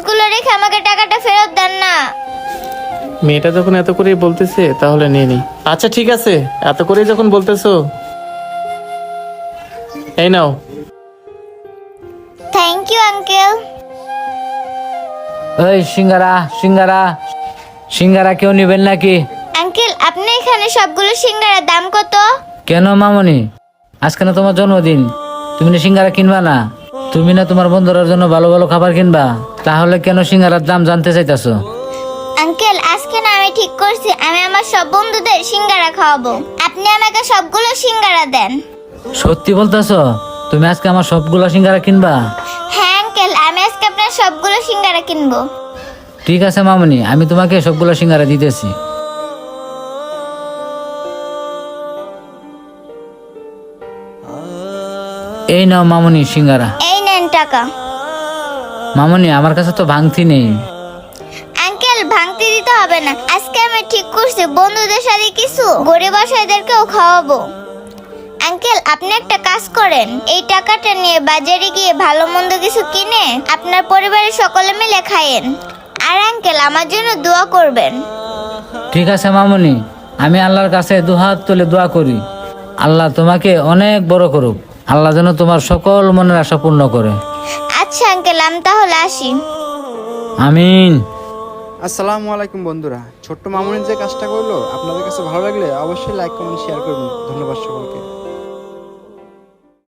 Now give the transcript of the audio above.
ড্রেসগুলো রেখে আমাকে টাকাটা ফেরত দেন না। মেয়েটা যখন এত করেই বলতেছে তাহলে নিয়ে নি। আচ্ছা ঠিক আছে, এত করেই যখন বলতেছো, এই নাও। Thank you uncle. ওই সিঙ্গারা সিঙ্গারা সিঙ্গারা কেউ নিবেন নাকি? আঙ্কেল আপনি এখানে সবগুলো সিঙ্গারার দাম কত? কেন মামনি, আজকে না তোমার জন্মদিন, তুমি না সিঙ্গারা কিনবা না? তুমি না তোমার বন্ধুরার জন্য ভালো ভালো খাবার কিনবা, তাহলে কেন সিঙ্গারার দাম জানতে চাইতাছো? আঙ্কেল আজকে না আমি ঠিক করছি আমি আমার সব বন্ধুদের সিঙ্গারা খাওয়াবো। আপনি আমাকে সবগুলো সিঙ্গারা দেন। সত্যি বলতেছো? তুমি আজকে আমার সবগুলো সিঙ্গারা কিনবা? হ্যাঁ আঙ্কেল, আমি আজকে আপনার সবগুলো সিঙ্গারা কিনবো। ঠিক আছে মামনি, আমি তোমাকে সবগুলো সিঙ্গারা দিতেছি। এই নাও মামনি সিঙ্গারা। এই নেন টাকা। মামনি আমার কাছে তো ভাঙতি নেই। আঙ্কেল ভাঙতে দিতে হবে না, আজকে আমি ঠিক করছি বন্ধুদের সাথে কিছু গরিব অসহায়দেরকেও খাওয়াবো। আঙ্কেল আপনি একটা কাজ করেন, এই টাকাটা নিয়ে বাজারে গিয়ে ভালো মন্দ কিছু কিনে আপনার পরিবারের সকলে মিলে খায়েন। আর আঙ্কেল আমার জন্য দোয়া করবেন। ঠিক আছে মামনি, আমি আল্লাহর কাছে দুহাত তুলে দোয়া করি, আল্লাহ তোমাকে অনেক বড় করুক, আল্লাহ যেন তোমার সকল মনের আশা পূর্ণ করে। আচ্ছা আঙ্কেল আমি তাহলে আসি। আমিন। আসসালামু আলাইকুম বন্ধুরা, ছোট্ট মামুনের যে কাজটা করলো আপনাদের কাছে ভালো লাগলে অবশ্যই লাইক কমেন্ট শেয়ার করবেন। ধন্যবাদ সকলকে।